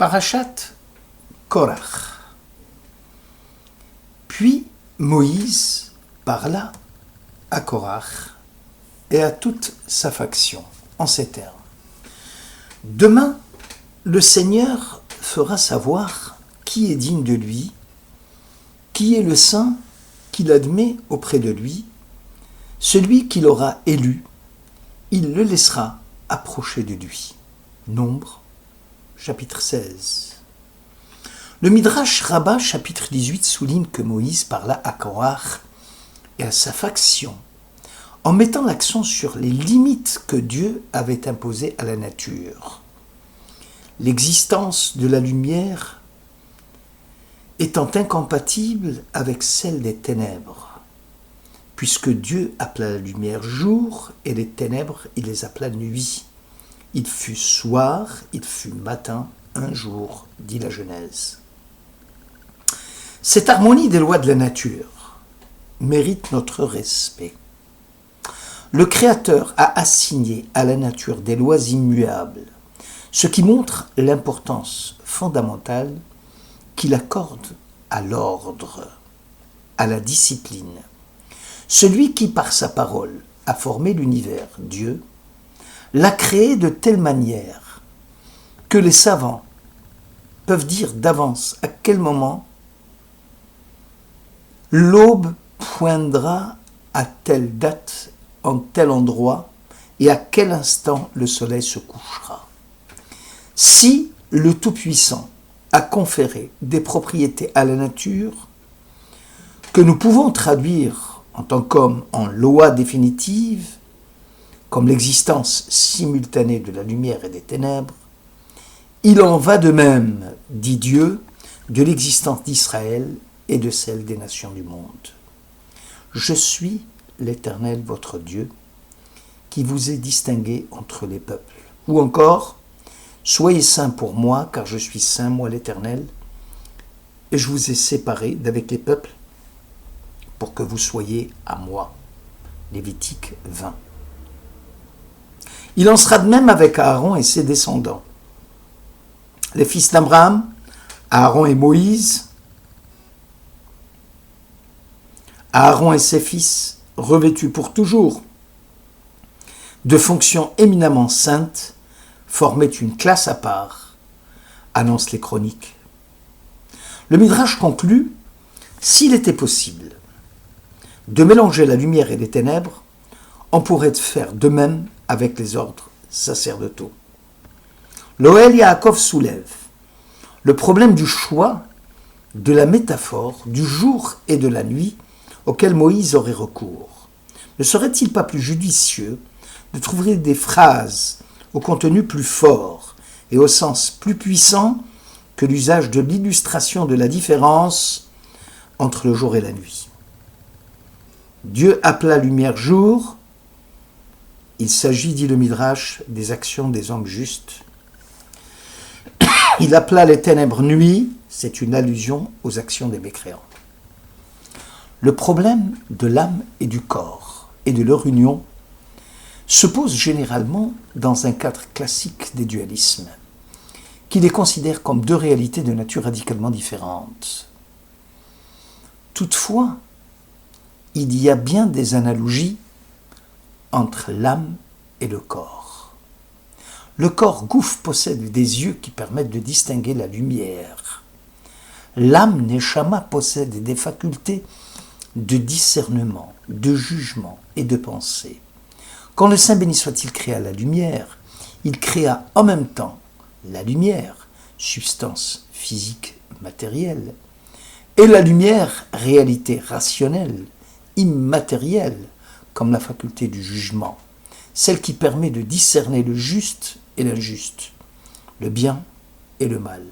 Parashat Korach. Puis Moïse parla à Korach et à toute sa faction en ces termes. Demain, le Seigneur fera savoir qui est digne de lui, qui est le saint qu'il admet auprès de lui, celui qu'il aura élu, il le laissera approcher de lui. Nombre, chapitre 16. Le Midrash Rabbah, chapitre 18, souligne que Moïse parla à Korach et à sa faction, en mettant l'accent sur les limites que Dieu avait imposées à la nature. L'existence de la lumière étant incompatible avec celle des ténèbres, puisque Dieu appela la lumière jour et les ténèbres, il les appela nuit. Il fut soir, il fut matin, un jour, dit la Genèse. Cette harmonie des lois de la nature mérite notre respect. Le Créateur a assigné à la nature des lois immuables, ce qui montre l'importance fondamentale qu'il accorde à l'ordre, à la discipline. Celui qui, par sa parole, a formé l'univers, Dieu, l'a créé de telle manière que les savants peuvent dire d'avance à quel moment l'aube poindra à telle date, en tel endroit, et à quel instant le soleil se couchera. Si le Tout-Puissant a conféré des propriétés à la nature, que nous pouvons traduire en tant qu'homme en loi définitive, comme l'existence simultanée de la lumière et des ténèbres, il en va de même, dit Dieu, de l'existence d'Israël et de celle des nations du monde. Je suis l'Éternel votre Dieu, qui vous ai distingué entre les peuples. Ou encore, soyez saints pour moi, car je suis saint, moi l'Éternel, et je vous ai séparés d'avec les peuples pour que vous soyez à moi. Lévitique 20. Il en sera de même avec Aaron et ses descendants. Les fils d'Abraham, Aaron et Moïse, Aaron et ses fils, revêtus pour toujours de fonctions éminemment saintes, formaient une classe à part, annoncent les chroniques. Le Midrash conclut, s'il était possible de mélanger la lumière et les ténèbres, on pourrait faire de même avec les ordres sacerdotaux. L'Ohel Yaakov soulève le problème du choix de la métaphore du jour et de la nuit auquel Moïse aurait recours. Ne serait-il pas plus judicieux de trouver des phrases au contenu plus fort et au sens plus puissant que l'usage de l'illustration de la différence entre le jour et la nuit? Dieu appela lumière jour. Il s'agit, dit le Midrash, des actions des hommes justes. Il appela les ténèbres nuit. C'est une allusion aux actions des mécréants. Le problème de l'âme et du corps et de leur union se pose généralement dans un cadre classique des dualismes, qui les considère comme deux réalités de nature radicalement différentes. Toutefois, il y a bien des analogies entre l'âme et le corps. Le corps gouffre possède des yeux qui permettent de distinguer la lumière. L'âme neshama possède des facultés de discernement, de jugement et de pensée. Quand le Saint béni soit-il créa la lumière, il créa en même temps la lumière, substance physique matérielle, et la lumière, réalité rationnelle, immatérielle, comme la faculté du jugement, celle qui permet de discerner le juste et l'injuste, le bien et le mal,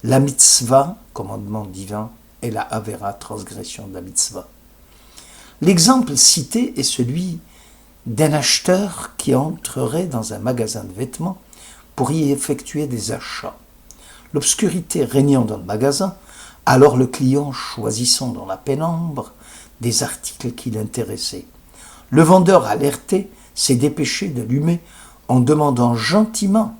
la mitzvah, commandement divin, et la avera, transgression de la mitzvah. L'exemple cité est celui d'un acheteur qui entrerait dans un magasin de vêtements pour y effectuer des achats. L'obscurité régnant dans le magasin, alors le client choisissant dans la pénombre des articles qui l'intéressaient. Le vendeur alerté s'est dépêché d'allumer en demandant gentiment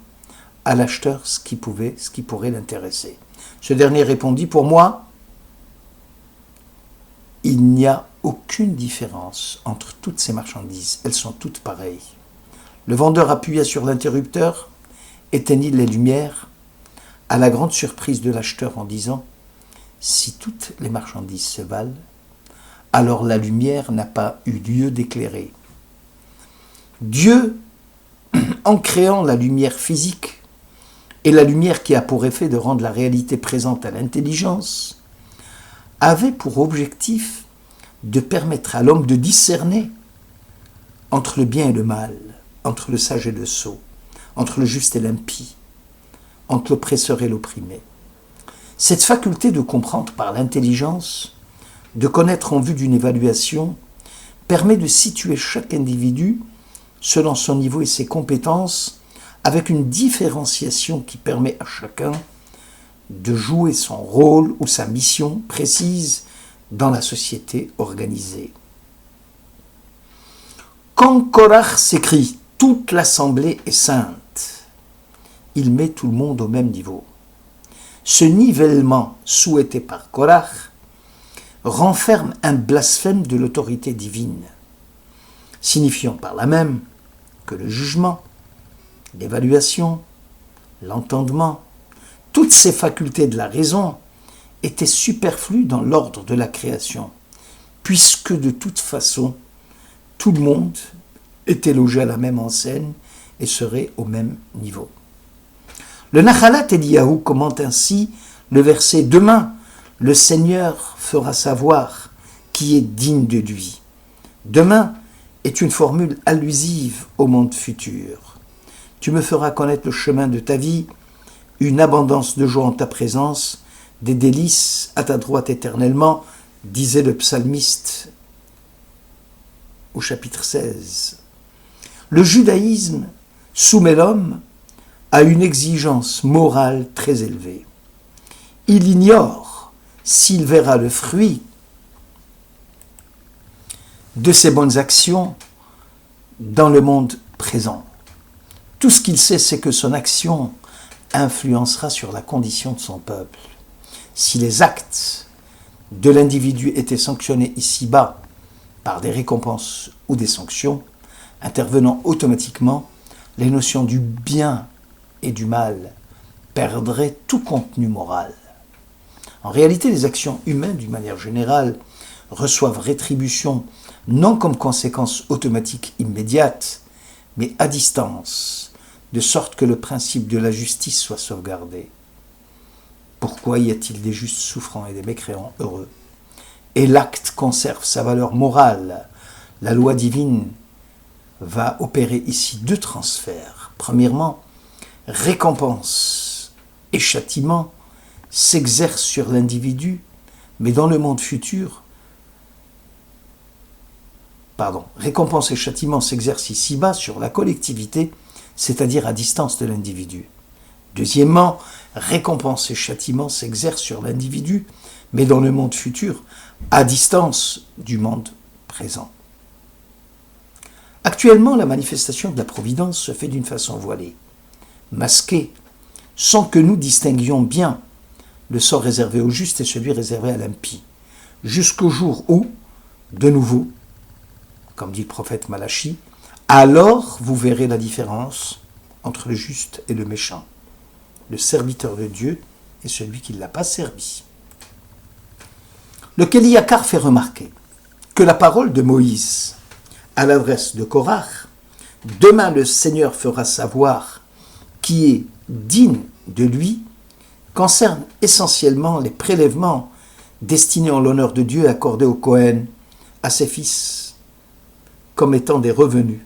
à l'acheteur ce qui pourrait l'intéresser. Ce dernier répondit, pour moi, il n'y a aucune différence entre toutes ces marchandises, elles sont toutes pareilles. Le vendeur appuya sur l'interrupteur, éteignit les lumières, à la grande surprise de l'acheteur en disant « Si toutes les marchandises se valent, alors la lumière n'a pas eu lieu d'éclairer. » Dieu, en créant la lumière physique et la lumière qui a pour effet de rendre la réalité présente à l'intelligence, avait pour objectif de permettre à l'homme de discerner entre le bien et le mal, entre le sage et le sot, entre le juste et l'impie, entre l'oppresseur et l'opprimé. Cette faculté de comprendre par l'intelligence, de connaître en vue d'une évaluation, permet de situer chaque individu selon son niveau et ses compétences, avec une différenciation qui permet à chacun de jouer son rôle ou sa mission précise dans la société organisée. Quand Korach s'écrie « Toute l'assemblée est sainte », il met tout le monde au même niveau. Ce nivellement souhaité par Korach renferme un blasphème de l'autorité divine, signifiant par là même que le jugement, l'évaluation, l'entendement, toutes ces facultés de la raison étaient superflues dans l'ordre de la création, puisque de toute façon, tout le monde était logé à la même enseigne et serait au même niveau. Le Nachalat Eliyahu commente ainsi le verset « Demain, le Seigneur fera savoir qui est digne de lui. » Demain est une formule allusive au monde futur. Tu me feras connaître le chemin de ta vie, une abondance de joie en ta présence, des délices à ta droite éternellement, disait le psalmiste au chapitre 16. Le judaïsme soumet l'homme à une exigence morale très élevée. Il ignore s'il verra le fruit de ses bonnes actions dans le monde présent. Tout ce qu'il sait, c'est que son action influencera sur la condition de son peuple. Si les actes de l'individu étaient sanctionnés ici-bas par des récompenses ou des sanctions, intervenant automatiquement, les notions du bien et du mal perdraient tout contenu moral. En réalité, les actions humaines, d'une manière générale, reçoivent rétribution non comme conséquence automatique immédiate, mais à distance, de sorte que le principe de la justice soit sauvegardé. Pourquoi y a-t-il des justes souffrants et des mécréants heureux? Et l'acte conserve sa valeur morale. La loi divine va opérer ici deux transferts. Premièrement, récompense et châtiment s'exercent sur l'individu, mais dans le monde futur, récompense et châtiment s'exercent ici-bas sur la collectivité, c'est-à-dire à distance de l'individu. Deuxièmement, récompense et châtiment s'exercent sur l'individu, mais dans le monde futur, à distance du monde présent. Actuellement, la manifestation de la providence se fait d'une façon voilée, masquée, sans que nous distinguions bien le sort réservé au juste et celui réservé à l'impie, jusqu'au jour où, de nouveau, comme dit le prophète Malachi, alors vous verrez la différence entre le juste et le méchant, le serviteur de Dieu et celui qui ne l'a pas servi. Le Kéliakar fait remarquer que la parole de Moïse à l'adresse de Korach, « Demain le Seigneur fera savoir qui est digne de lui », concerne essentiellement les prélèvements destinés en l'honneur de Dieu accordés au Kohen, à ses fils, comme étant des revenus.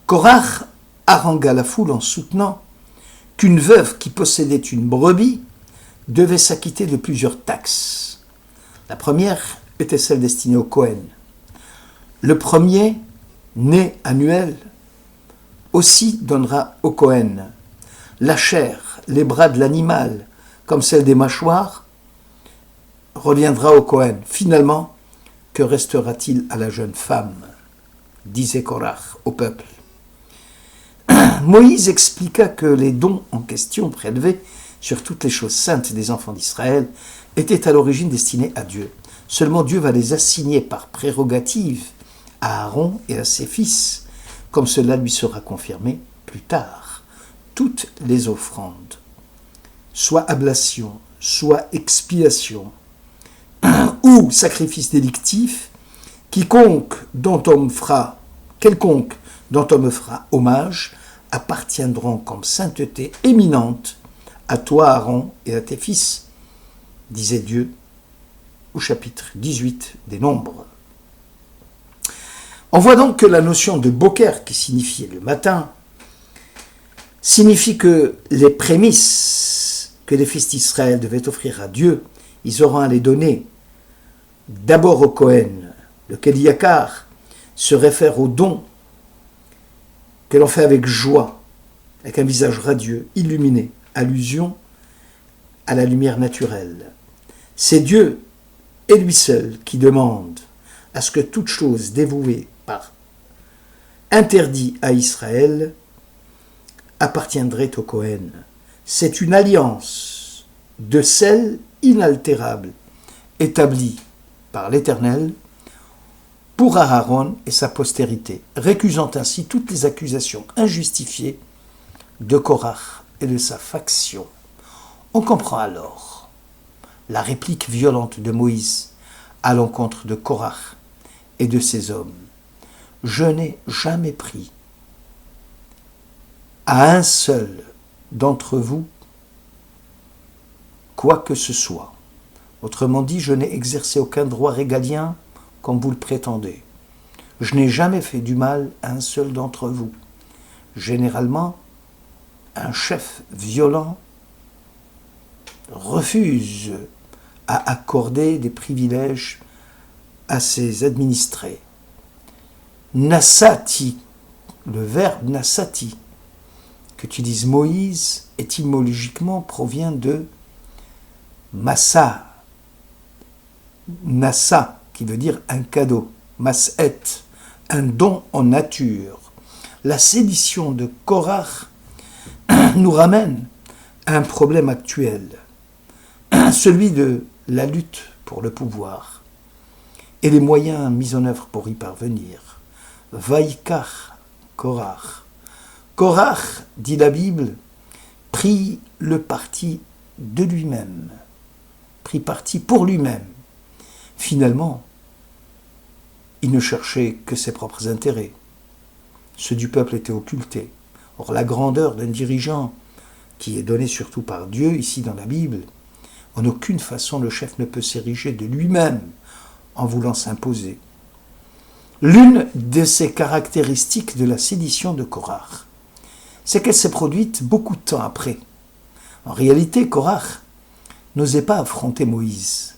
Korach harangua la foule en soutenant qu'une veuve qui possédait une brebis devait s'acquitter de plusieurs taxes. La première était celle destinée au Kohen. Le premier, né annuel, aussi donnera au Kohen. La chair, les bras de l'animal, comme celle des mâchoires, reviendra au Kohen. Finalement, que restera-t-il à la jeune femme ? Disait Korach au peuple. Moïse expliqua que les dons en question prélevés sur toutes les choses saintes des enfants d'Israël étaient à l'origine destinés à Dieu. Seulement Dieu va les assigner par prérogative à Aaron et à ses fils, comme cela lui sera confirmé plus tard. Toutes les offrandes, soit ablation, soit expiation, ou sacrifice délictif, quelconque dont on me fera hommage, appartiendront comme sainteté éminente à toi, Aaron, et à tes fils, disait Dieu au chapitre 18 des Nombres. On voit donc que la notion de Boker, qui signifiait le matin, signifie que les prémices que les fils d'Israël devaient offrir à Dieu, ils auront à les donner d'abord au Kohen, lequel Yakar se réfère au don que l'on fait avec joie, avec un visage radieux, illuminé, allusion à la lumière naturelle. C'est Dieu et lui seul qui demande à ce que toute chose dévouée par interdit à Israël appartiendrait au Kohen. C'est une alliance de sel inaltérable établie par l'Éternel pour Aaron et sa postérité, récusant ainsi toutes les accusations injustifiées de Korach et de sa faction. On comprend alors la réplique violente de Moïse à l'encontre de Korach et de ses hommes. Je n'ai jamais pris à un seul d'entre vous quoi que ce soit. Autrement dit, je n'ai exercé aucun droit régalien comme vous le prétendez. Je n'ai jamais fait du mal à un seul d'entre vous. Généralement, un chef violent refuse à accorder des privilèges à ses administrés. Nassati, le verbe nassati, qu'utilise Moïse, étymologiquement provient de massa, nassa, qui veut dire un cadeau, mas'et, un don en nature. La sédition de Korach nous ramène à un problème actuel, celui de la lutte pour le pouvoir et les moyens mis en œuvre pour y parvenir. Vaikar Korach. Korach, dit la Bible, prit le parti de lui-même, prit parti pour lui-même. Finalement, il ne cherchait que ses propres intérêts. Ceux du peuple étaient occultés. Or, la grandeur d'un dirigeant, qui est donnée surtout par Dieu, ici dans la Bible, en aucune façon le chef ne peut s'ériger de lui-même en voulant s'imposer. L'une de ces caractéristiques de la sédition de Korach, c'est qu'elle s'est produite beaucoup de temps après. En réalité, Korach n'osait pas affronter Moïse.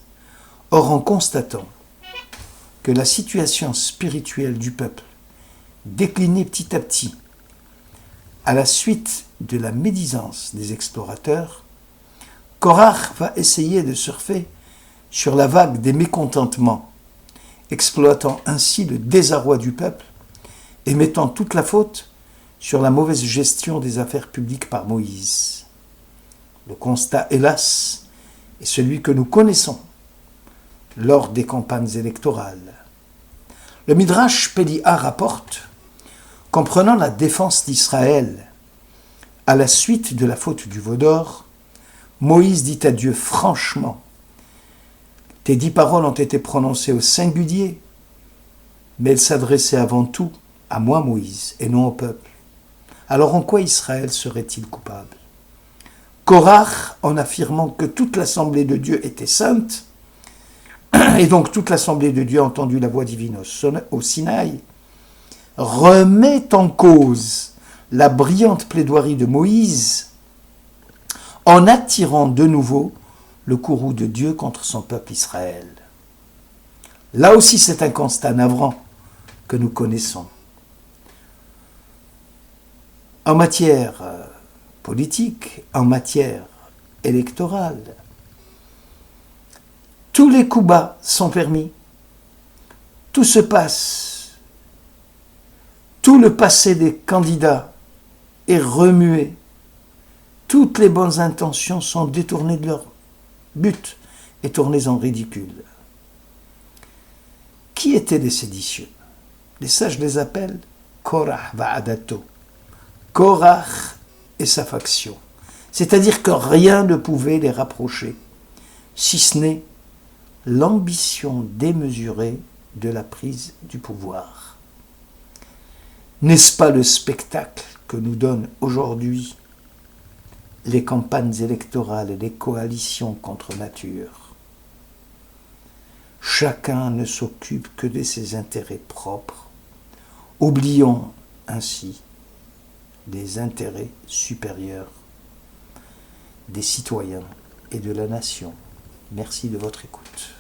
Or, en constatant que la situation spirituelle du peuple déclinait petit à petit à la suite de la médisance des explorateurs, Korach va essayer de surfer sur la vague des mécontentements, exploitant ainsi le désarroi du peuple et mettant toute la faute sur la mauvaise gestion des affaires publiques par Moïse. Le constat, hélas, est celui que nous connaissons lors des campagnes électorales. Le Midrash Pélia rapporte, comprenant la défense d'Israël à la suite de la faute du veau d'or, Moïse dit à Dieu franchement, « Tes 10 paroles ont été prononcées au singulier, mais elles s'adressaient avant tout à moi, Moïse, et non au peuple. Alors en quoi Israël serait-il coupable ?» Korach, en affirmant que toute l'assemblée de Dieu était sainte, et donc toute l'assemblée de Dieu a entendu la voix divine au Sinaï, remet en cause la brillante plaidoirie de Moïse en attirant de nouveau le courroux de Dieu contre son peuple Israël. Là aussi, c'est un constat navrant que nous connaissons. En matière politique, en matière électorale, tous les coups bas sont permis. Tout se passe. Tout le passé des candidats et remuées. Toutes les bonnes intentions sont détournées de leur but et tournées en ridicule. Qui étaient les séditieux? Les sages les appellent Korah va'adato. Korah et sa faction. C'est-à-dire que rien ne pouvait les rapprocher, si ce n'est l'ambition démesurée de la prise du pouvoir. N'est-ce pas le spectacle que nous donnent aujourd'hui les campagnes électorales et les coalitions contre nature? Chacun ne s'occupe que de ses intérêts propres, oubliant ainsi les intérêts supérieurs des citoyens et de la nation. Merci de votre écoute.